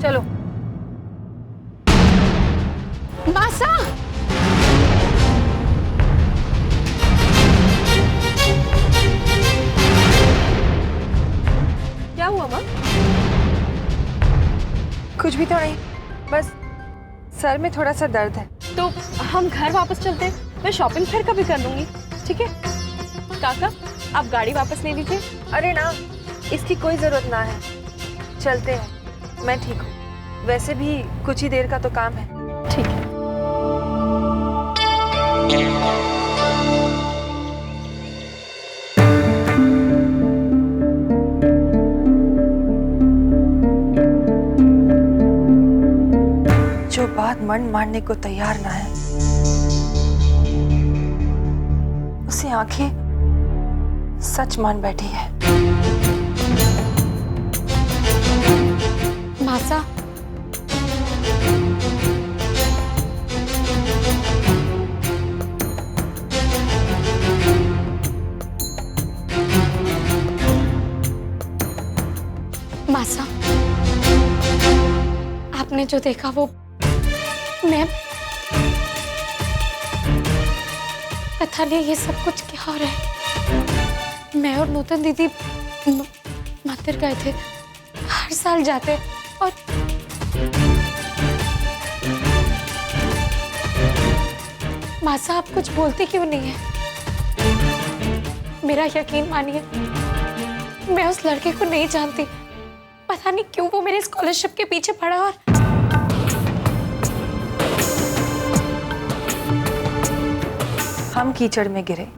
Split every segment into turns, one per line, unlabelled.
चलो।
मासा,
क्या हुआ माँ?
कुछ भी तो नहीं, बस सर में थोड़ा सा दर्द है।
तो हम घर वापस चलते हैं, मैं शॉपिंग फिर कभी कर लूंगी, ठीक है? काका, आप गाड़ी वापस ले लीजिए।
अरे ना, इसकी कोई जरूरत ना है, चलते हैं, मैं ठीक हूँ। वैसे भी कुछ ही देर का तो काम है।
ठीक है।
जो बात मन मानने को तैयार ना है, उसे आंखें सच मान बैठी है।
मासा, मासा, आपने जो देखा वो मैं पता नहीं ये सब कुछ क्या हो रहा है। मैं और नूतन दीदी मंदिर गए थे, हर साल जाते, और मासा आप कुछ बोलती क्यों नहीं है? मेरा यकीन मानिए, मैं उस लड़के को नहीं जानती। पता नहीं क्यों वो मेरे स्कॉलरशिप के पीछे पड़ा, और
हम कीचड़ में गिरे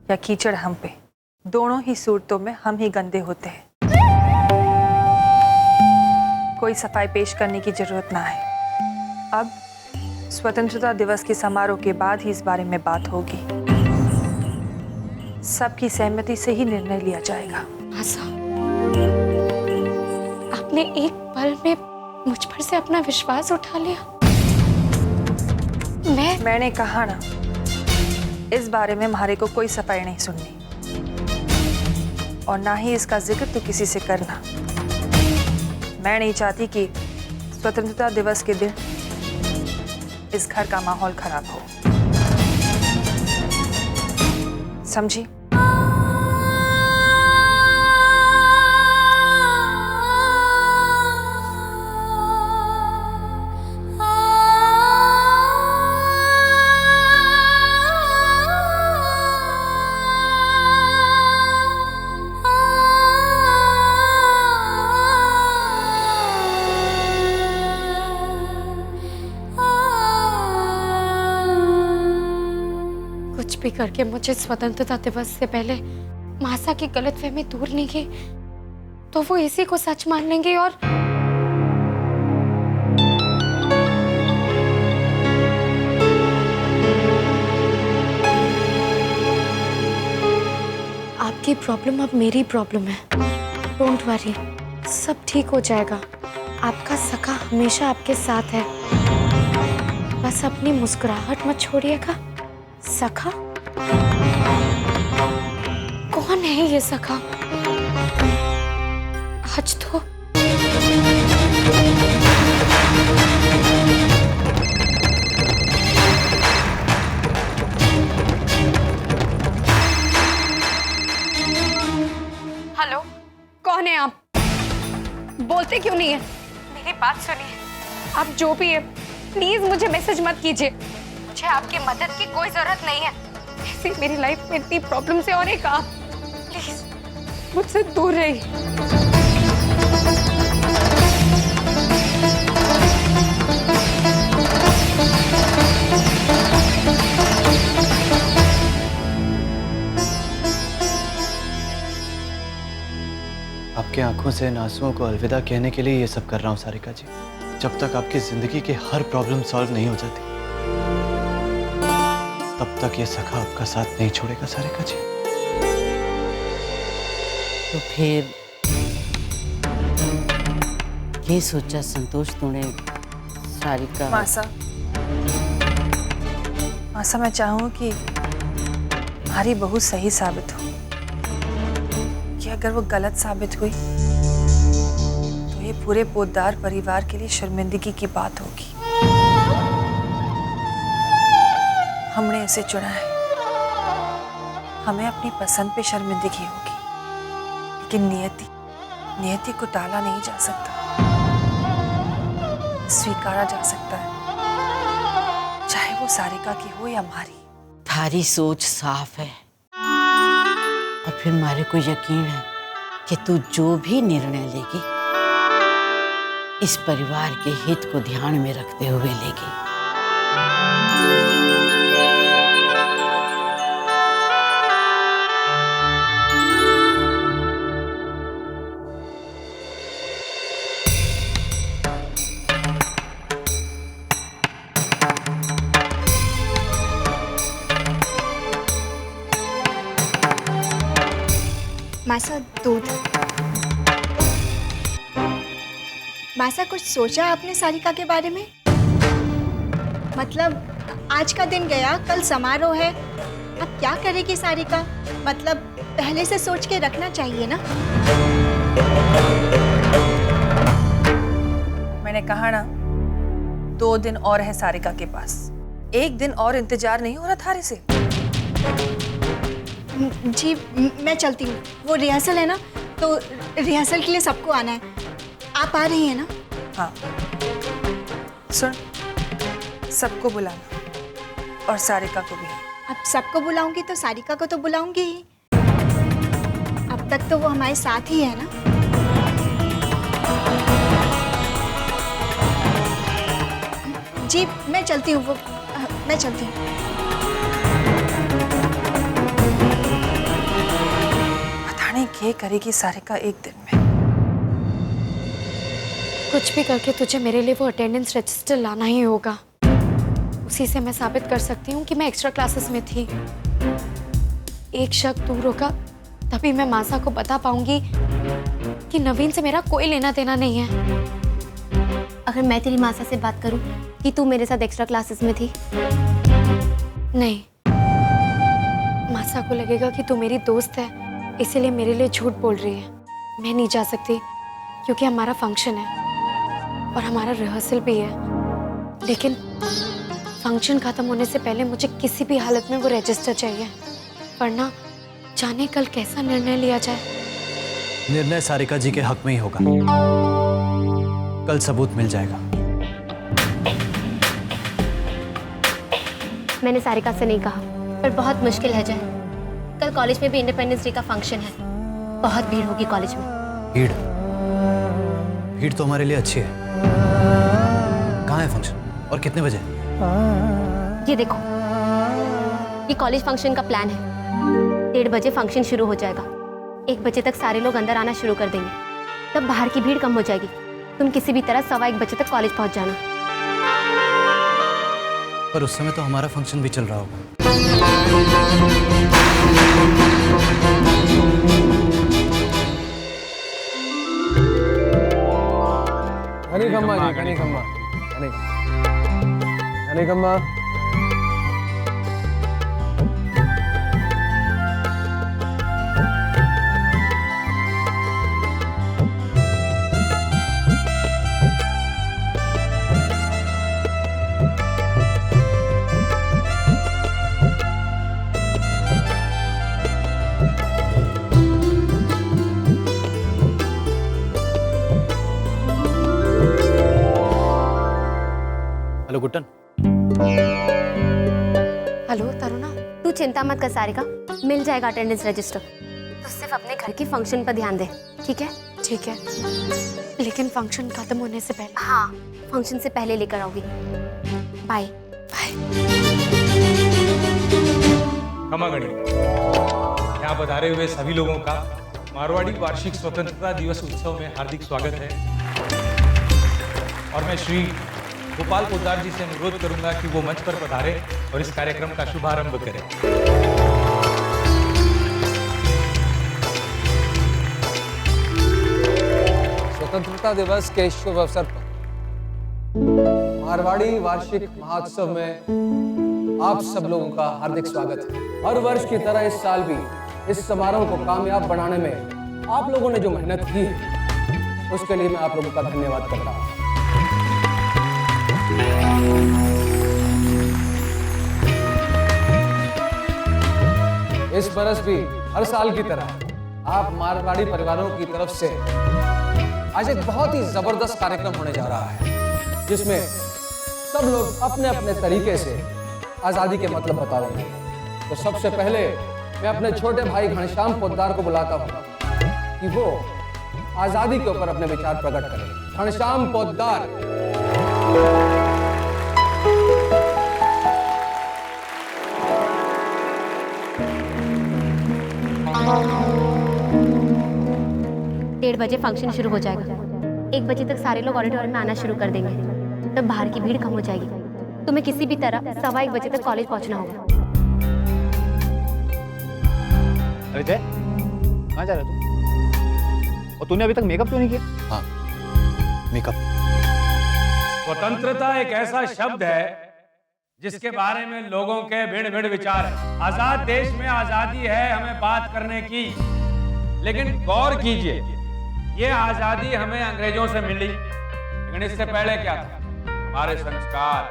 या कीचड़ हम पे, दोनों ही सूरतों में हम ही गंदे होते हैं। कोई सफाई पेश करने की जरूरत ना है। अब स्वतंत्रता दिवस के समारोह के बाद ही इस बारे में बात होगी। सबकी सहमति से ही निर्णय लिया जाएगा।
मासा, आपने एक पल में मुझ पर से अपना विश्वास उठा लिया।
मैंने कहा ना, इस बारे में हमारे को कोई सफाई नहीं सुननी, और ना ही इसका जिक्र तो किसी से करना। मैं नहीं चाहती कि स्वतंत्रता दिवस के दिन इस घर का माहौल खराब हो, समझी?
कुछ भी करके मुझे स्वतंत्रता दिवस से पहले मासा की गलतफहमी दूर नहीं की तो वो इसी को सच मान लेंगे, और आपकी प्रॉब्लम अब मेरी प्रॉब्लम है। डोंट वरी, सब ठीक हो जाएगा। आपका सखा हमेशा आपके साथ है, बस अपनी मुस्कुराहट मत छोड़िएगा। सखा? कौन है ये सखा? आज तो हेलो, कौन है आप? बोलते क्यों नहीं है? मेरी बात सुनिए, आप जो भी है प्लीज मुझे मैसेज मत कीजिए। मुझे आपकी मदद की कोई जरूरत नहीं है। ऐसी मेरी लाइफ में इतनी प्रॉब्लम से, और एक आप प्लीज मुझसे दूर रहिए।
आपके आंखों से इन आंसुओं को अलविदा कहने के लिए ये सब कर रहा हूँ सारिका जी। जब तक आपकी जिंदगी की हर प्रॉब्लम सॉल्व नहीं हो जाती, तब तक ये सखा आपका साथ नहीं छोड़ेगा सारिका जी।
तो फिर ये सोचा संतोष तूने सारिका?
मासा, मैं चाहूँ कि हमारी बहू सही साबित हो, कि अगर वो गलत साबित हुई तो ये पूरे पोद्दार परिवार के लिए शर्मिंदगी की बात होगी। हमने इसे चुना है, हमें अपनी पसंद पे शर्मिंदगी होगी, लेकिन नियति को टाला नहीं जा सकता, स्वीकारा जा सकता है, चाहे वो सारिका की हो या हमारी।
थारी सोच साफ है और फिर हमारे को यकीन है कि तू जो भी निर्णय लेगी इस परिवार के हित को ध्यान में रखते हुए लेगी।
मासा दूध। मासा कुछ सोचा आपने सारिका के बारे में? मतलब आज का दिन गया, कल समारोह है, अब क्या करेगी सारिका? मतलब पहले से सोच के रखना चाहिए ना।
मैंने कहा ना, 2 दिन और है सारिका के पास, 1 दिन और इंतजार नहीं हो रहा थारे से।
जी मैं चलती हूँ, वो रिहर्सल है ना, तो रिहर्सल के लिए सबको आना है। आप आ रही हैं ना?
हाँ सुन, सबको बुलाना और सारिका को भी।
अब सबको बुलाऊंगी तो सारिका को तो बुलाऊंगी ही, अब तक तो वो हमारे साथ ही है ना। जी मैं चलती हूँ, मैं चलती हूँ।
ये करेगी सारिका 1 दिन में।
कुछ भी करके तुझे मेरे लिए वो अटेंडेंस रजिस्टर लाना ही होगा। उसी से मैं साबित कर सकती हूँ कि मैं एक्स्ट्रा क्लासेस में थी। एक शक दूर होगा तभी मैं मासा को बता पाऊंगी कि नवीन से मेरा कोई लेना देना नहीं है।
अगर मैं तेरी मासा से बात करूं कि तू मेरे साथ एक्स्ट्रा क्लासेस में थी?
नहीं, मासा को लगेगा कि तू मेरी दोस्त है, इसीलिए मेरे लिए झूठ बोल रही है। मैं नहीं जा सकती क्योंकि हमारा फंक्शन है और हमारा रिहर्सल भी है। लेकिन फंक्शन खत्म होने से पहले मुझे किसी भी हालत में वो रजिस्टर चाहिए, वरना जाने कल कैसा निर्णय लिया जाए।
निर्णय सारिका जी के हक में ही होगा, कल सबूत मिल जाएगा।
मैंने सारिका से नहीं कहा, पर बहुत मुश्किल है जय। कल कॉलेज में भी इंडिपेंडेंस डे का फंक्शन है, बहुत भीड़ होगी कॉलेज में।
भीड़ तो हमारे लिए अच्छी है। कहाँ है फंक्शन और कितने बजे?
ये देखो, ये कॉलेज फंक्शन का प्लान है। 1:30 बजे फंक्शन शुरू हो जाएगा, 1 बजे तक सारे लोग अंदर आना शुरू कर देंगे, तब बाहर की भीड़ कम हो जाएगी। तुम किसी भी तरह 1:15 बजे तक कॉलेज पहुंच जाना।
पर उस समय तो हमारा फंक्शन भी चल रहा होगा।
कनिकम्मा जी, कनिकम्मा।
हेलो गुट्टन।
हेलो तरुणा।
तू चिंता मत कर सारिका, मिल जाएगा अटेंडेंस रजिस्टर। तू सिर्फ अपने घर की फंक्शन पर ध्यान दे, ठीक है?
ठीक है, लेकिन फंक्शन खत्म होने से पहले।
हाँ, फंक्शन से पहले लेकर आऊंगी। बाय।
खमागणी, यहाँ पधारे हुए सभी लोगों का मारवाड़ी वार्षिक स्वतंत्रता दिवस उत्सव में हार्दिक स्वागत है। और मैं श्री गोपाल पोद्दार जी से अनुरोध करूंगा कि वो मंच पर पधारे और इस कार्यक्रम का शुभारंभ करें।
स्वतंत्रता दिवस के शुभ अवसर पर मारवाड़ी वार्षिक महोत्सव में आप सब लोगों का हार्दिक स्वागत है। हर वर्ष की तरह इस साल भी इस समारोह को कामयाब बनाने में आप लोगों ने जो मेहनत की है उसके लिए मैं आप लोगों का धन्यवाद करता हूँ। इस बरस भी हर साल की तरह आप मारवाड़ी परिवारों की तरफ से आज एक बहुत ही जबरदस्त कार्यक्रम होने जा रहा है, जिसमें सब लोग अपने अपने तरीके से आजादी के मतलब बताएंगे। तो सबसे पहले मैं अपने छोटे भाई घनश्याम पोद्दार को बुलाता हूं कि वो आजादी के ऊपर अपने विचार प्रकट करें। घनश्याम पोद्दार।
डेढ़ बजे फंक्शन शुरू हो जाएगा। 1 बजे तक सारे लोग ऑडिटोरियम में आना शुरू कर देंगे, तब बाहर की भीड़ कम हो जाएगी। तुम्हें किसी भी तरह 1:15 बजे तक कॉलेज पहुंचना होगा।
अरे जय, कहाँ जा रहा है तू? और तूने अभी तक मेकअप क्यों नहीं किया?
हाँ, मेकअप।
स्वतंत्रता एक ऐसा शब्द है जिसके बारे में लोगों के भिन्न भिन्न विचार है। आजाद देश में आजादी है हमें बात करने की, लेकिन गौर कीजिए, ये आजादी हमें अंग्रेजों से मिली, लेकिन इससे पहले क्या था? हमारे संस्कार,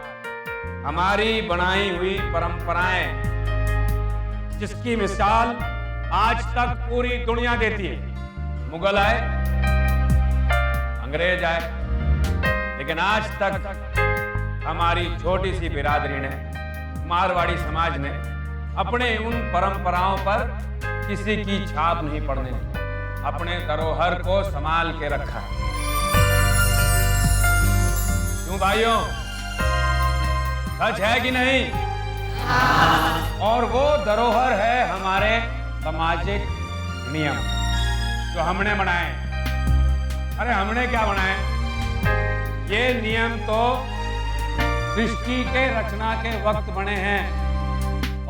हमारी बनाई हुई परंपराएं, जिसकी मिसाल आज तक पूरी दुनिया देती है। मुगल आए, अंग्रेज आए, लेकिन आज तक हमारी छोटी सी बिरादरी ने, मारवाड़ी समाज ने अपने उन परंपराओं पर किसी की छाप नहीं पड़ने दी, अपने धरोहर को संभाल के रखा। क्यों भाइयों, सच है कि नहीं? और वो धरोहर है हमारे सामाजिक नियम जो हमने बनाए। अरे हमने क्या बनाए? ये नियम तो सृष्टि के रचना के वक्त बने हैं।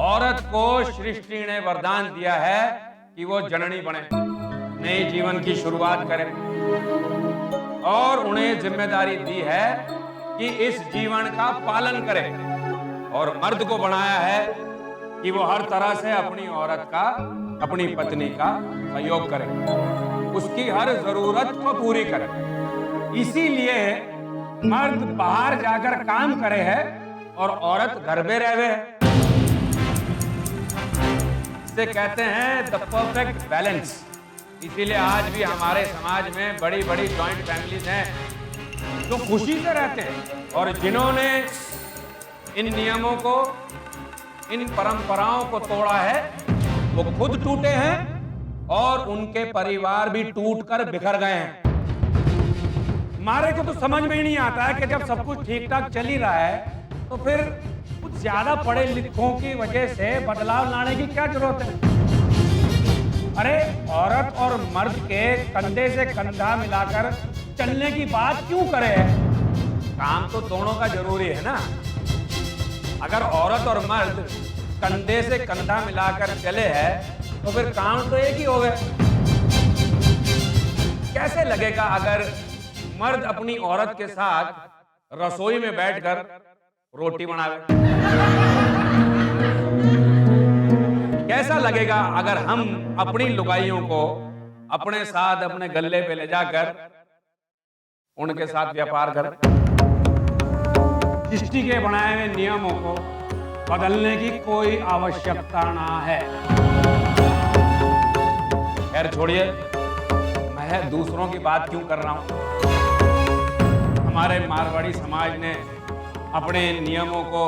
औरत को सृष्टि ने वरदान दिया है कि वो जननी बने, नए जीवन की शुरुआत करे, और उन्हें जिम्मेदारी दी है कि इस जीवन का पालन करे। और मर्द को बनाया है कि वो हर तरह से अपनी औरत का, अपनी पत्नी का सहयोग करे, उसकी हर जरूरत को पूरी करे। इसीलिए मर्द बाहर जाकर काम करे है और औरत घर में रहे है। इसे कहते हैं द परफेक्ट बैलेंस। इसीलिए आज भी हमारे समाज में बड़ी बड़ी जॉइंट फैमिलीज हैं जो खुशी से रहते हैं, और जिन्होंने इन नियमों को, इन परंपराओं को तोड़ा है, वो खुद टूटे हैं और उनके परिवार भी टूटकर बिखर गए हैं। हमारे को तो समझ में ही नहीं आता है कि जब सब कुछ ठीक ठाक चल ही रहा है तो फिर कुछ ज्यादा पढ़े लिखों की वजह से बदलाव लाने की क्या जरूरत है? अरे औरत और मर्द के कंधे से कंधा मिलाकर चलने की बात क्यों करे? काम तो दोनों का जरूरी है ना। अगर औरत और मर्द कंधे से कंधा मिलाकर चले हैं तो फिर काम तो एक ही हो गए। कैसे लगेगा अगर मर्द अपनी औरत के साथ रसोई में बैठकर रोटी बनावे? कैसा लगेगा अगर हम अपनी लुगाइयों को अपने साथ अपने गले पे ले जाकर उनके साथ व्यापार करें? सृष्टि के बनाए हुए नियमों को बदलने की कोई आवश्यकता ना है। खैर छोड़िए, मैं दूसरों की बात क्यों कर रहा हूं। हमारे मारवाड़ी समाज ने अपने नियमों को,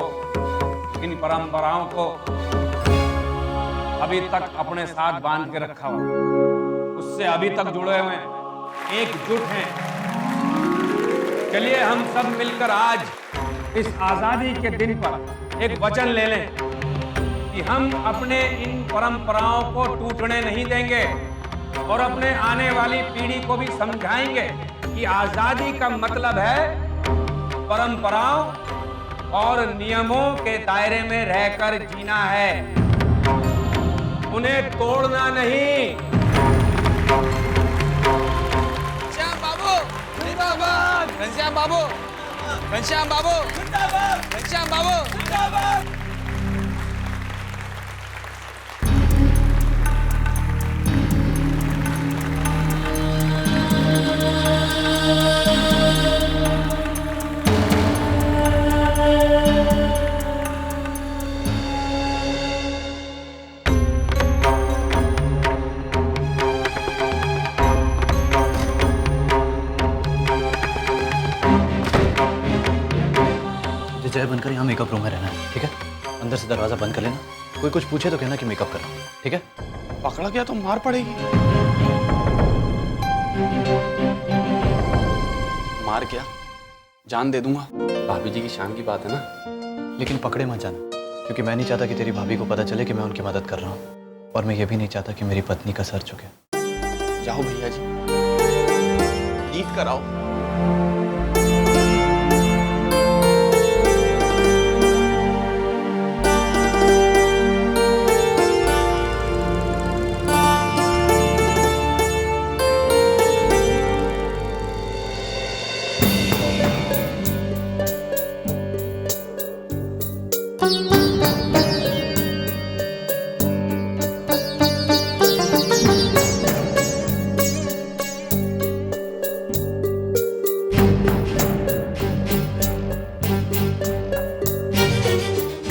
इन परंपराओं को अभी तक अपने साथ बांध के रखा हुआ, उससे अभी तक जुड़े हुए हैं, एकजुट हैं। चलिए हम सब मिलकर आज इस आजादी के दिन पर एक वचन ले लें कि हम अपने इन परंपराओं को टूटने नहीं देंगे, और अपने आने वाली पीढ़ी को भी समझाएंगे कि आजादी का मतलब है परंपराओं और नियमों के दायरे में रहकर जीना है, उन्हें तोड़ना नहीं।
घनश्याम बाबू जिंदाबाद, घनश्याम बाबू, घनश्याम बाबू जिंदाबाद, घनश्याम बाबू जिंदाबाद।
जय बनकर यहाँ मेकअप रूम में रहना है, ठीक है? अंदर से दरवाजा बंद कर लेना। कोई कुछ पूछे तो कहना कि मेकअप कर रहा हूँ, ठीक है?
पकड़ा गया तो मार पड़ेगी। मार क्या, जान दे दूंगा। भाभी जी की शान की बात है ना।
लेकिन पकड़े मत जाना, क्योंकि मैं नहीं चाहता कि तेरी भाभी को पता चले कि मैं उनकी मदद कर रहा हूँ, और मैं ये भी नहीं चाहता कि मेरी पत्नी का सर झुके।
जाओ भैया जी, ईद कराओ।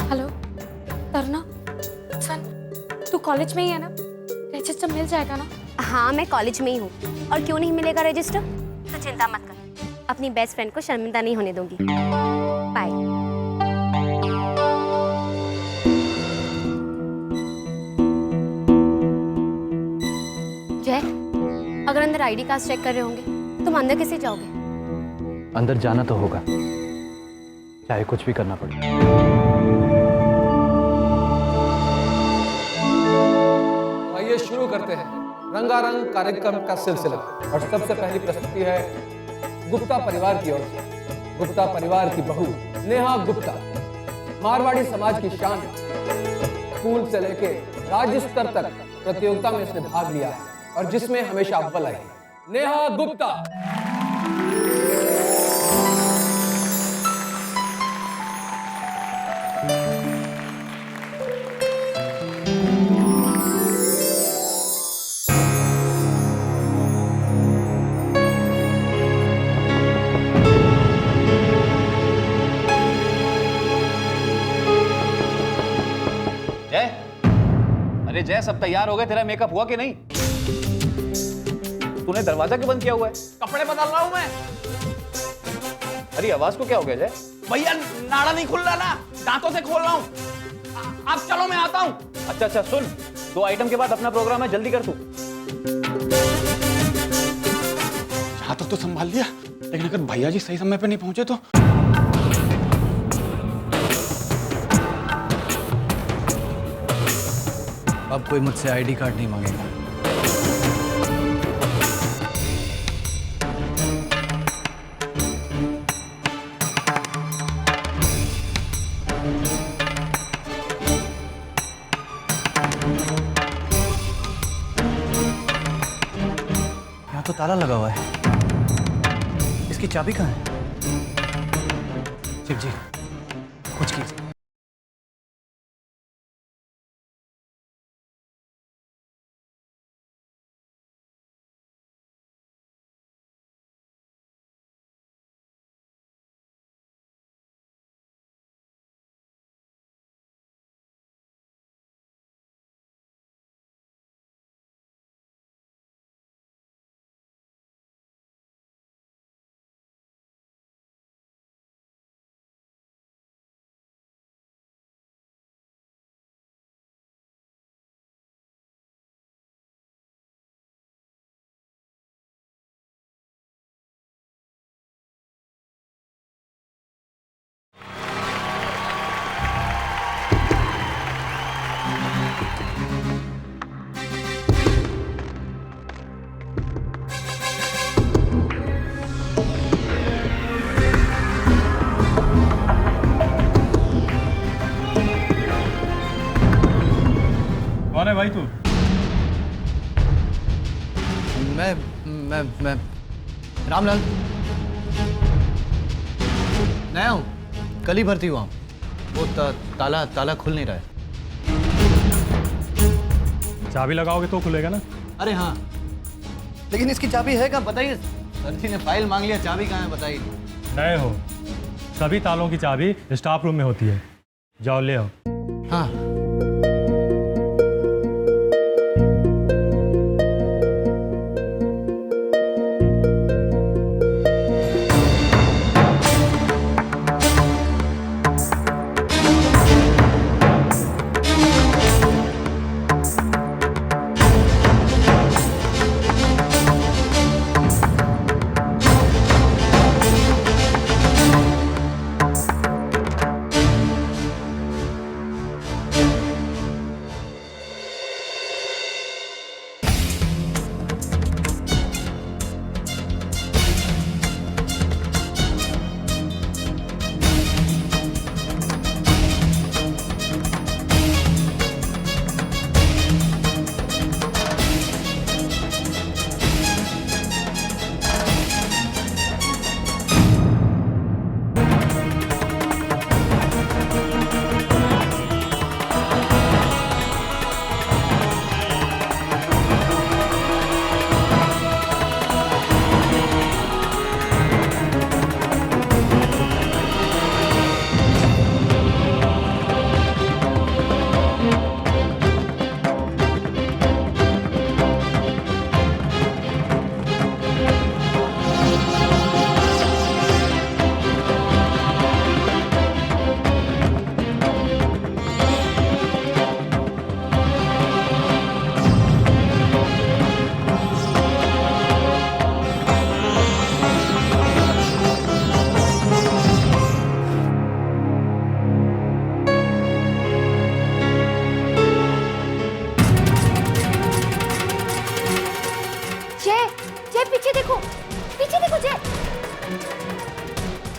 हेलो तरना, सन तू कॉलेज में ही है ना? रजिस्टर मिल जाएगा ना?
हाँ, मैं कॉलेज में ही हूँ। और क्यों नहीं मिलेगा रजिस्टर? तो चिंता मत कर, अपनी बेस्ट फ्रेंड को शर्मिंदा नहीं होने दूंगी। बाय। जय, अगर अंदर आईडी कार्ड चेक कर रहे होंगे, तुम अंदर कैसे जाओगे?
अंदर जाना तो होगा, चाहे कुछ भी करना पड़े।
आइए शुरू करते हैं रंगारंग कार्यक्रम का सिलसिला। और सबसे पहली प्रस्तुति है गुप्ता परिवार की ओर से। गुप्ता परिवार की बहू नेहा गुप्ता मारवाड़ी समाज की शान है। स्कूल से लेके राज्य स्तर तक प्रतियोगिता में इसने भाग लिया है और जिसमें हमेशा अव्वल आई है। नेहा गुप्ता।
जय, अरे जय, सब तैयार हो गए? तेरा मेकअप हुआ कि नहीं? तूने दरवाजा क्यों बंद किया हुआ है?
कपड़े बदल रहा हूँ मैं।
अरे आवाज को क्या हो गया जय?
भैया नाड़ा नहीं खुल रहा ना, दांतों से खोल रहा हूँ। आप चलो, मैं आता हूँ।
अच्छा अच्छा, सुन, 2 आइटम के बाद अपना प्रोग्राम है, जल्दी कर तू।
यहाँ तक तो संभाल लिया, लेकिन अगर भैया जी सही समय पे नहीं पहुंचे तो।
अब कोई मुझसे आईडी कार्ड नहीं मांगेगा। यहाँ तो ताला लगा हुआ है, इसकी चाबी कहाँ है? शिव जी, कुछ कीजिए।
कौन है भाई तू?
मैं रामलाल नया हूँ, कल ही भर्ती हुआ हूँ। वो ताला खुल नहीं रहा है।
चाबी लगाओगे तो खुलेगा ना?
अरे हाँ, लेकिन इसकी चाबी है कहाँ बताइए। सर जी ने फाइल मांग लिया, चाबी कहाँ है बताइए।
नए हो, सभी तालों की चाबी स्टाफ रूम में होती है, जाओ ले आओ।
हाँ,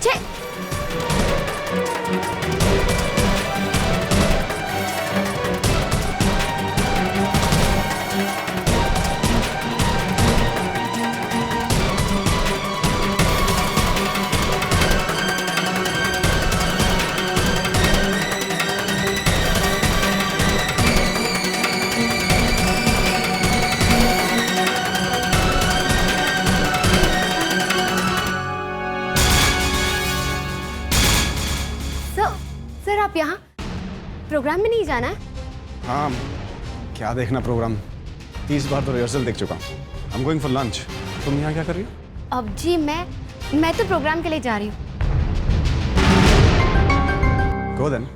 छे। सर आप यहाँ प्रोग्राम में नहीं जाना है?
हाँ, क्या देखना प्रोग्राम, 30 बार तो रिहर्सल देख चुका हूँ। I am going for lunch. तुम यहाँ क्या कर रही हो?
अब जी मैं तो प्रोग्राम के लिए जा रही हूँ।
Go then.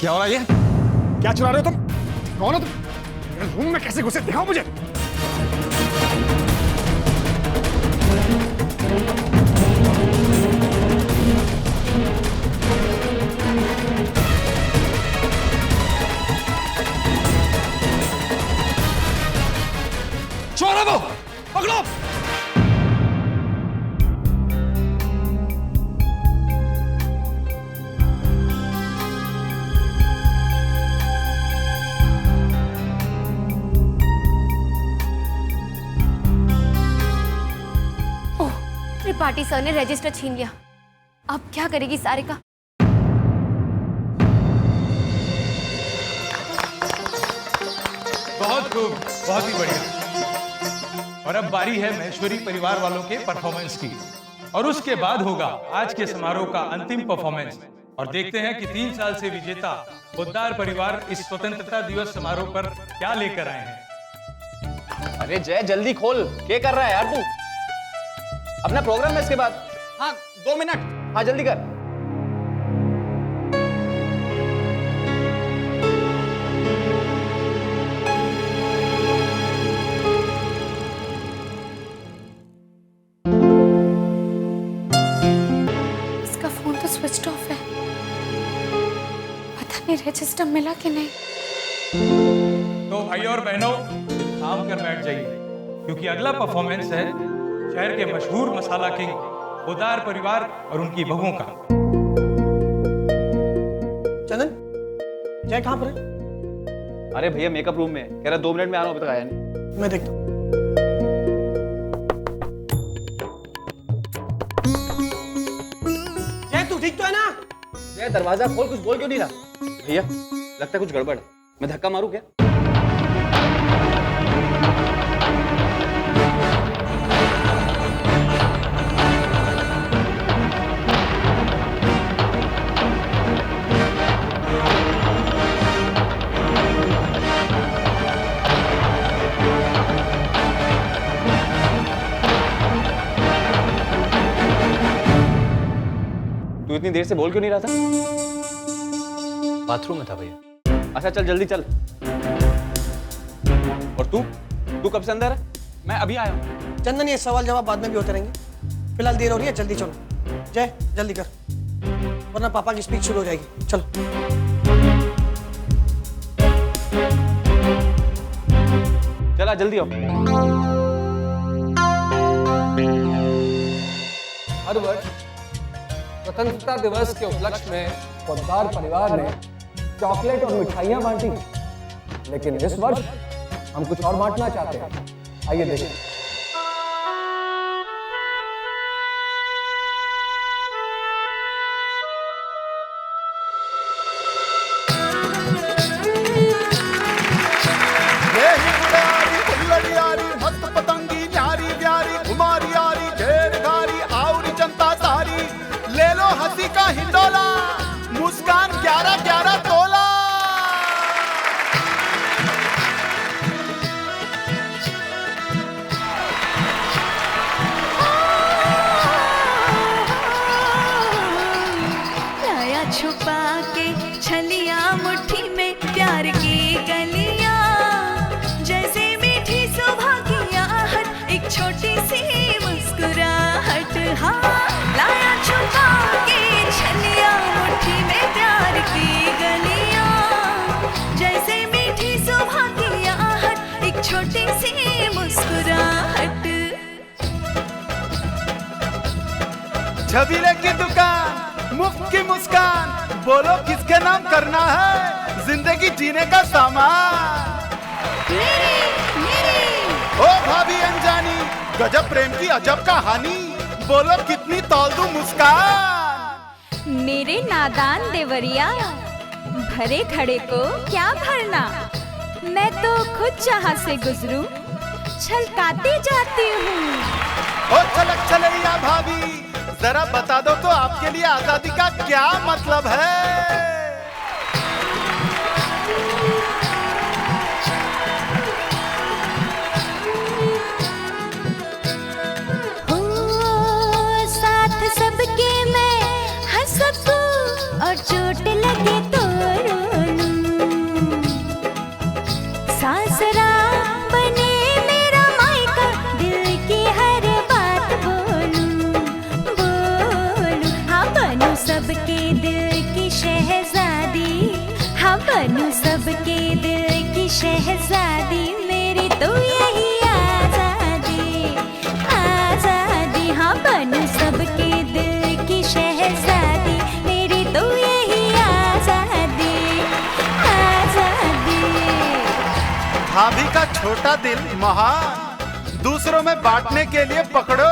क्या हो रहा है ये? क्या चला रहे हो तुम? कौन हो तुम? मेरे रूम में कैसे घुसे? दिखाओ मुझे। चोर है वो, पकड़ो।
त्रिपाठी सर ने रजिस्टर छीन लिया। अब क्या करेगी सारिका?
बहुत खूब, बहुत ही बढ़िया। और अब बारी है महेश्वरी परिवार वालों के परफॉर्मेंस की, और उसके बाद होगा आज के समारोह का अंतिम परफॉर्मेंस। और देखते हैं कि 3 साल से विजेता पोद्दार परिवार इस स्वतंत्रता दिवस समारोह पर क्या लेकर आए हैं।
अरे जय जल्दी खोल, क्या कर रहा है यार तू? अपना प्रोग्राम है इसके बाद। हाँ 2 मिनट, हाँ जल्दी कर।
इसका फोन तो स्विच ऑफ है, पता नहीं रजिस्टर मिला कि नहीं।
तो भाई और बहनों, थाम कर बैठ जाइए, क्योंकि अगला परफॉर्मेंस है शहर के मशहूर मसाला किंग पोद्दार परिवार और उनकी बहुओं का।
चंदन, जय कहाँ पर है? अरे भैया मेकअप रूम में, कह रहा 2 मिनट में आ रहा हूँ, अभी तक आया नहीं। मैं देखता हूँ। जय तू ठीक तो है ना? जय दरवाजा खोल, कुछ बोल क्यों नहीं रहा? भैया लगता है कुछ गड़बड़ है, मैं धक्का मारूं क्या? तू इतनी देर से बोल क्यों नहीं रहा था?
बाथरूम में था भैया।
अच्छा चल जल्दी चल। और तू कब से अंदर है? मैं अभी आया हूँ।
चंदन ये सवाल जवाब बाद में भी होते रहेंगे, फिलहाल देर हो रही है, जल्दी चलो। जय जल्दी कर, वरना पापा की स्पीच शुरू हो जाएगी। चलो
चला जल्दी आओ।
हर वर्ष स्वतंत्रता दिवस के उपलक्ष्य में पोद्दार परिवार ने चॉकलेट और मिठाइयां बांटी, लेकिन इस वर्ष हम कुछ और बांटना चाहते हैं। आइए देखें।
पतंगी न्यारी प्यारी कुमारी यारी घेर घारी आउरी जनता सारी, ले लो हंसी का हिंडोला, मुस्कान 11-11 तोला। छबीले की दुकान, मुफ्त की मुस्कान, बोलो किसके नाम करना है जिंदगी जीने का सामान। ओ भाभी अनजानी, गजब प्रेम की अजब कहानी, बोलो कितनी तौल दूं मुस्कान।
मेरे नादान देवरिया, भरे घड़े को क्या भरना, मैं तो खुद जहाँ से गुजरूं छलकाती जाती हूँ।
ओ छलक छलैया भाभी, जरा बता दो तो आपके लिए आजादी का क्या मतलब है।
साथ सबके मैं हंस सकूं और चोट लगे तो रो लूं। सासरा बने मेरा मायका, दिल की हर बात बोलूं बोलूं। हाँ बनूं सबके दिल की शहजादी, हाँ बनूं सबके दिल की शहजादी, मेरी तो यही आजादी आजादी। हाँ बनूं सबके दिल की शहजादी, मेरी तो यही आजादी आजादी।
भाभी का छोटा दिल महान, दूसरों में बांटने के लिए पकड़ो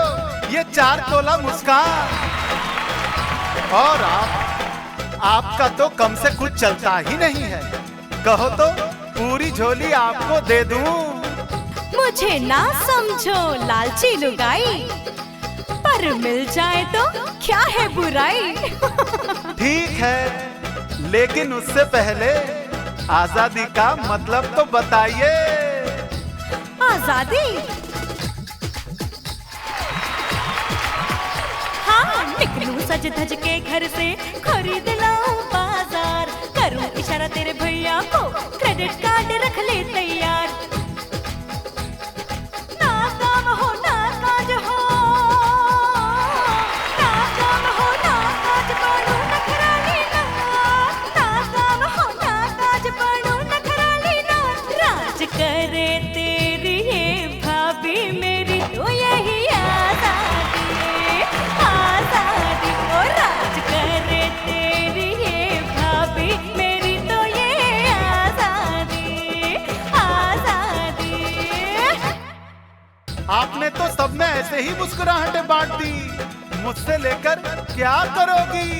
ये 4 तोला मुस्कान। और आपका तो कम से कुछ चलता ही नहीं है, कहो तो पूरी झोली आपको दे दूं।
मुझे ना समझो लालची लुगाई, पर मिल जाए तो क्या है बुराई।
ठीक है, लेकिन उससे पहले आजादी का मतलब तो बताइए।
आजादी? हाँ, निकलूं सज धज के घर से, खरीद लाऊं बाजार, करूं इशारा तेरे भैया को, क्रेडिट कार्ड रख ले तैयार। ना काम हो ना काज हो, ना काम हो ना काज, बनूं नखराली ना, ना काम हो ना काज, बनूं नखराली ना। राज करे तेरी ये भाभी, मेरी तो यही आजादी आजादी। ओ राज करे तेरी ये भाभी, मेरी तो ये आजादी आजादी।
आपने तो सब में ऐसे ही मुस्कुराहटें बांट दी, मुझसे लेकर क्या करोगी।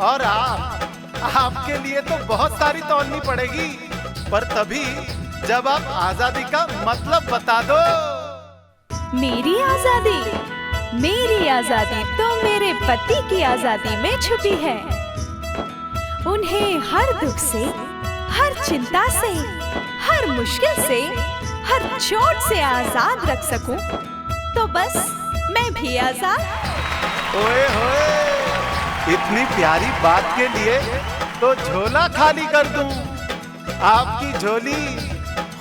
और आपके लिए तो बहुत सारी तौलनी पड़ेगी, पर तभी जब आप आजादी का मतलब बता दो।
मेरी आजादी तो मेरे पति की आजादी में छुपी है। उन्हें हर दुख से, हर चिंता से, हर मुश्किल से, हर चोट से आजाद रख सकूं, तो बस मैं भी आजाद।
ओए होए, इतनी प्यारी बात के लिए तो झोला खाली कर दूं, आपकी झोली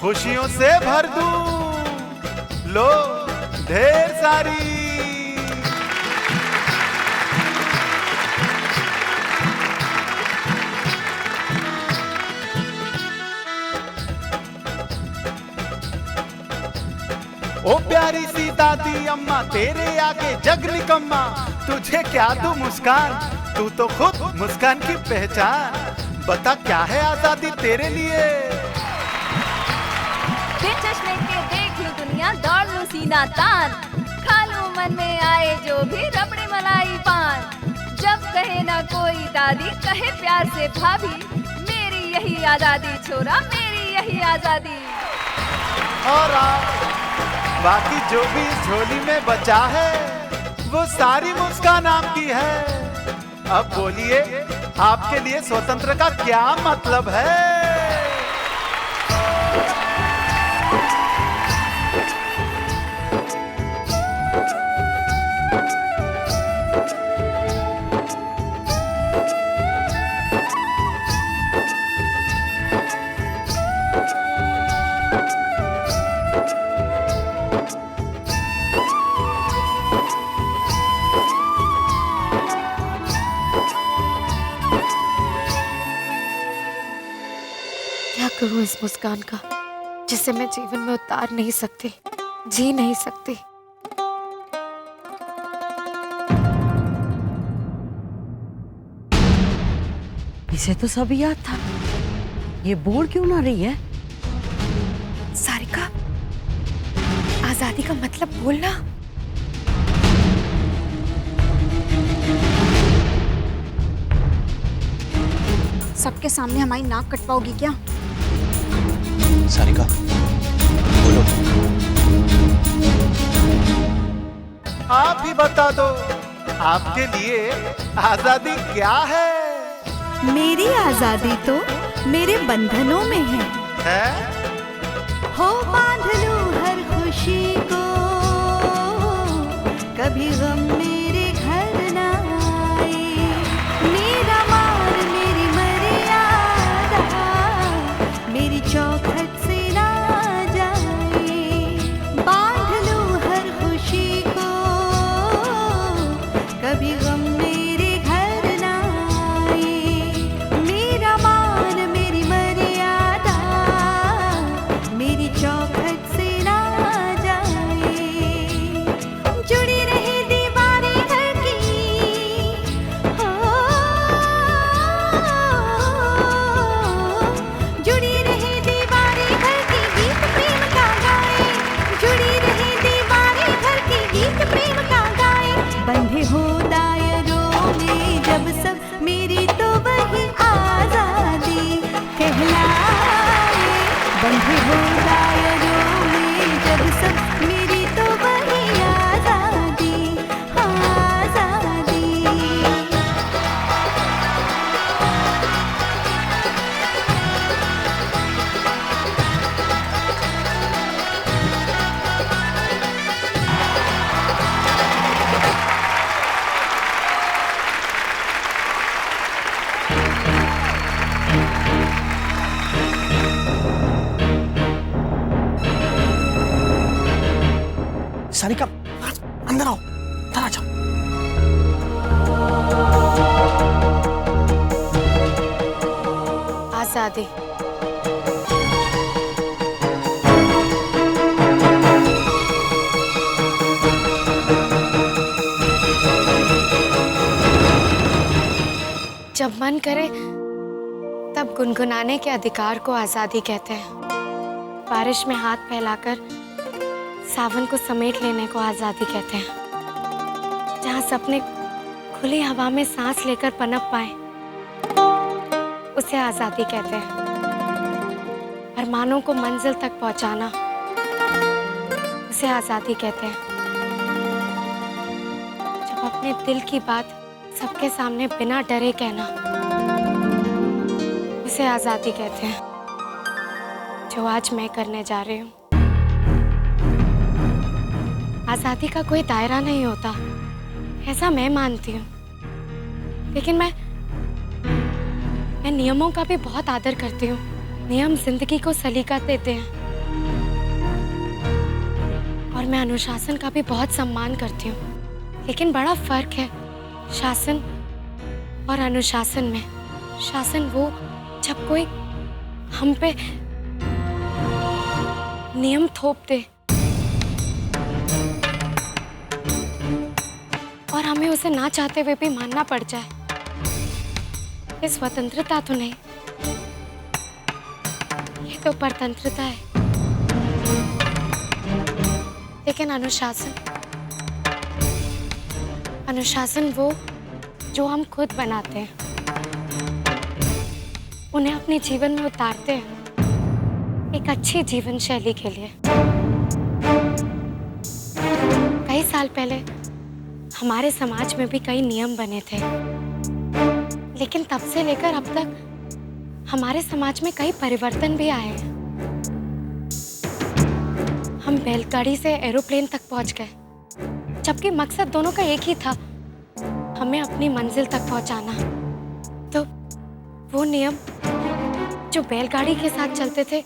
खुशियों से भर दूं। लो ढेर सारी। ओ प्यारी सी दादी अम्मा, तेरे आगे जग निकम्मा, तुझे क्या दूं मुस्कान, तू तो खुद मुस्कान की पहचान। बता क्या है आजादी तेरे लिए।
बिन चश्मे के देख लूं दुनिया, दौड़ लूं सीना तान, खा लूं मन में आए जो भी रबड़ी मलाई पान। जब कहे ना कोई दादी, कहे प्यार से भाभी, मेरी यही आजादी छोरा, मेरी यही आजादी।
और बाकी जो भी इस झोली में बचा है, वो सारी मुस्कान आपकी है। अब बोलिए, आपके लिए स्वतंत्र का क्या मतलब है।
क्या करूं इस मुस्कान का, जिसे मैं जीवन में उतार नहीं सकती, जी नहीं सकती।
इसे तो सब याद था, ये बोल क्यों ना रही है?
सारिका, आजादी का मतलब बोलना।
सबके सामने हमारी नाक कटवाओगी क्या?
सारिका बोलो।
आप ही बता दो, आपके लिए आजादी क्या है?
मेरी आजादी तो मेरे बंधनों में है? हो बांध लूं हर खुशी को, कभी गम मेरे घर ना आए। मेरा मान मेरी मर्यादा मेरी चौखट से ना जाए। बांध लूं हर खुशी को, कभी गम मेरे घर ना आए। मेरा मान मेरी मर्यादा मेरी चौखट से ना जाए। जुड़ी रही दीवारें घर की, हो जुड़ी रही दीवारें घर की, गीत प्रेम का गाए। जुड़ी रही दीवारें घर की, गीत प्रेम का गाए। बंधे हो दायरों में जब सब, मेरी तो वही आजादी कहलाए। बंधे हो दायरों में जब सब, मेरी तो वही आजादी, आजादी।
सारिका, अंदर आओ, अंदर आ जाओ।
आजादी। जब मन करे तब गुनगुनाने के अधिकार को आजादी कहते हैं। बारिश में हाथ फैलाकर सावन को समेट लेने को आजादी कहते हैं। जहाँ सपने खुली हवा में सांस लेकर पनप पाए, उसे आजादी कहते हैं। अरमानों को मंजिल तक पहुंचाना, उसे आजादी कहते हैं। जब अपने दिल की बात सबके सामने बिना डरे कहना, उसे आजादी कहते हैं। जो आज मैं करने जा रही हूँ। आजादी का कोई दायरा नहीं होता, ऐसा मैं मानती हूँ। लेकिन मैं नियमों का भी बहुत आदर करती हूँ। नियम जिंदगी को सलीका देते हैं और मैं अनुशासन का भी बहुत सम्मान करती हूँ। लेकिन बड़ा फर्क है शासन और अनुशासन में। शासन वो जब कोई हम पे नियम थोप दे और हमें उसे ना चाहते हुए भी मानना पड़ जाए। ये स्वतंत्रता तो नहीं, ये तो परतंत्रता है। लेकिन अनुशासन वो जो हम खुद बनाते हैं, उन्हें अपने जीवन में उतारते हैं एक अच्छी जीवन शैली के लिए। कई साल पहले हमारे समाज में भी कई नियम बने थे, लेकिन तब से लेकर अब तक हमारे समाज में कई परिवर्तन भी आए हैं। हम बैलगाड़ी से एरोप्लेन तक पहुंच गए, जबकि मकसद दोनों का एक ही था, हमें अपनी मंजिल तक पहुंचाना। तो वो नियम जो बैलगाड़ी के साथ चलते थे,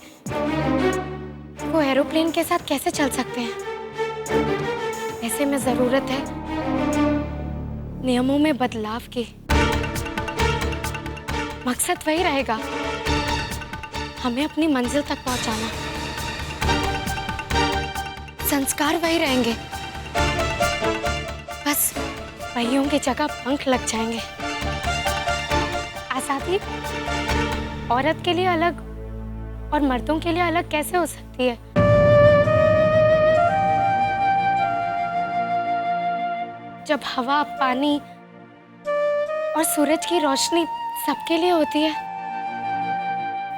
वो एरोप्लेन के साथ कैसे चल सकते हैं? ऐसे में जरूरत है नियमों में बदलाव की। मकसद वही रहेगा, हमें अपनी मंजिल तक पहुंचाना। संस्कार वही रहेंगे, बस पहियों की जगह पंख लग जाएंगे। आजादी औरत के लिए अलग और मर्दों के लिए अलग कैसे हो सकती है? जब हवा, पानी और सूरज की रोशनी सबके लिए होती है।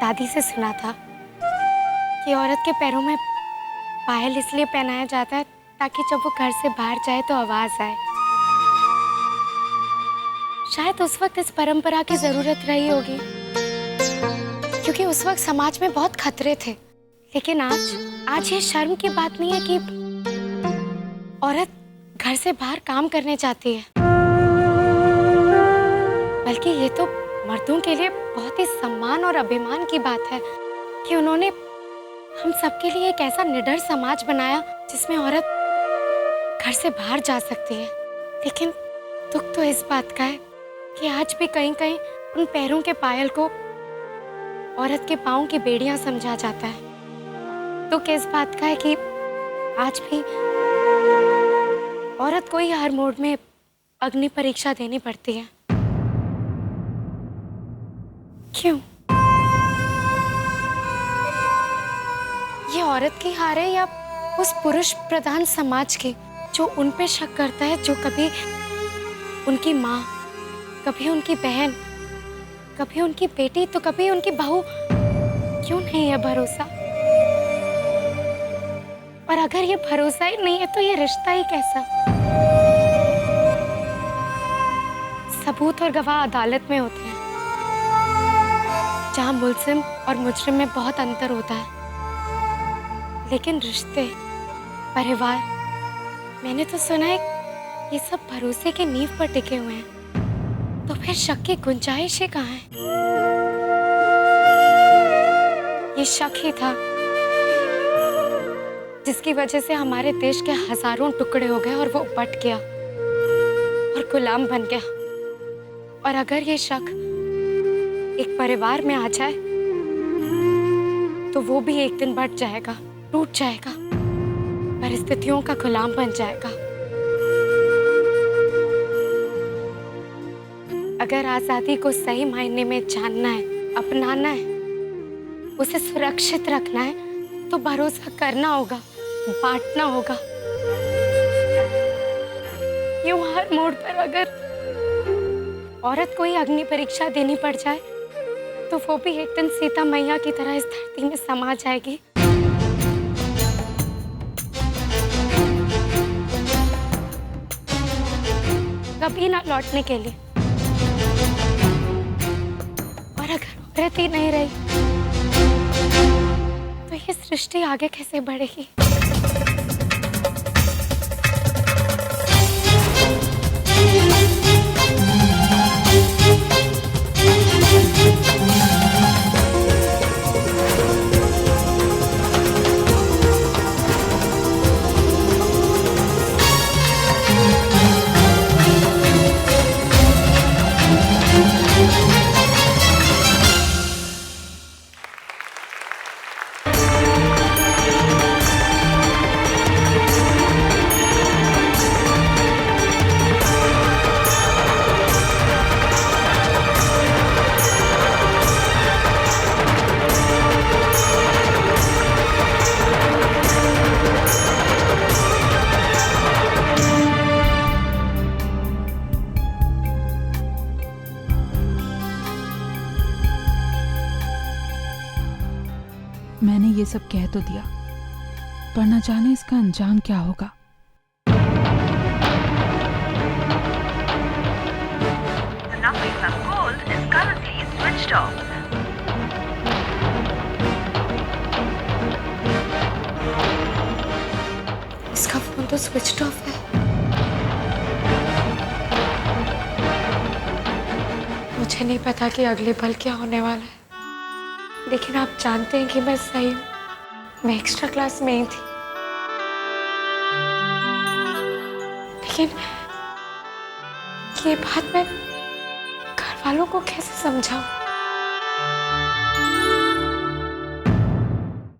दादी से सुना था कि औरत के पैरों में पायल इसलिए पहनाया जाता है ताकि जब वो घर से बाहर जाए तो आवाज आए। शायद उस वक्त इस परंपरा की जरूरत रही होगी, क्योंकि उस वक्त समाज में बहुत खतरे थे। लेकिन आज ये शर्म की बात नहीं है कि औरत घर से बाहर काम करने जाती है, बल्कि ये तो मर्दों के लिए बहुत ही सम्मान और अभिमान की बात है कि उन्होंने हम सबके लिए एक ऐसा निडर समाज बनाया जिसमें औरत घर से बाहर जा सकती है। लेकिन दुख तो इस बात का है कि आज भी कहीं कहीं उन पैरों के पायल को औरत के पाँव की बेड़ियां समझा जाता है। दुख इस बात का है कि आज भी औरत को ही हर मोड़ में अग्नि परीक्षा देनी पड़ती है। क्यों? ये औरत की हार है या उस पुरुष प्रधान समाज की, जो उन पे शक करता है, जो कभी उनकी माँ, कभी उनकी बहन, कभी उनकी बेटी तो कभी उनकी बहू। क्यों नहीं है भरोसा? और अगर ये भरोसा ही नहीं है तो ये रिश्ता ही कैसा? सबूत और गवाह अदालत में होते हैं, जहां मुल्जिम और मुजरिम में बहुत अंतर होता है। लेकिन रिश्ते, परिवार, मैंने तो सुना है ये सब भरोसे के नींव पर टिके हुए हैं। तो फिर शक की गुंजाइश ही कहाँ है? ये शक ही था जिसकी वजह से हमारे देश के हजारों टुकड़े हो गए और वो बट गया और गुलाम बन गया। और अगर ये शक एक परिवार में आ जाए तो वो भी एक दिन बट जाएगा, टूट जाएगा, परिस्थितियों का गुलाम बन जाएगा। अगर आजादी को सही मायने में जानना है, अपनाना है, उसे सुरक्षित रखना है, तो भरोसा करना होगा, बांटना होगा। यूं हर मोड़ पर अगर औरत को ही अग्नि परीक्षा देनी पड़ जाए तो वो भी एक दिन सीता मैया की तरह इस धरती में समा जाएगी। कभी ना लौटने के लिए। और अगर औरत ही नहीं रही तो ये सृष्टि आगे कैसे बढ़ेगी?
मैंने ये सब कह तो दिया, पर न जाने इसका अंजाम क्या होगा।
इसका फोन तो स्विच ऑफ है। मुझे नहीं पता कि अगले पल क्या होने वाला है, लेकिन आप जानते हैं कि मैं सही हूँ। मैं एक्स्ट्रा क्लास में ही थी, लेकिन ये बात मैं घर वालों को कैसे समझाऊं?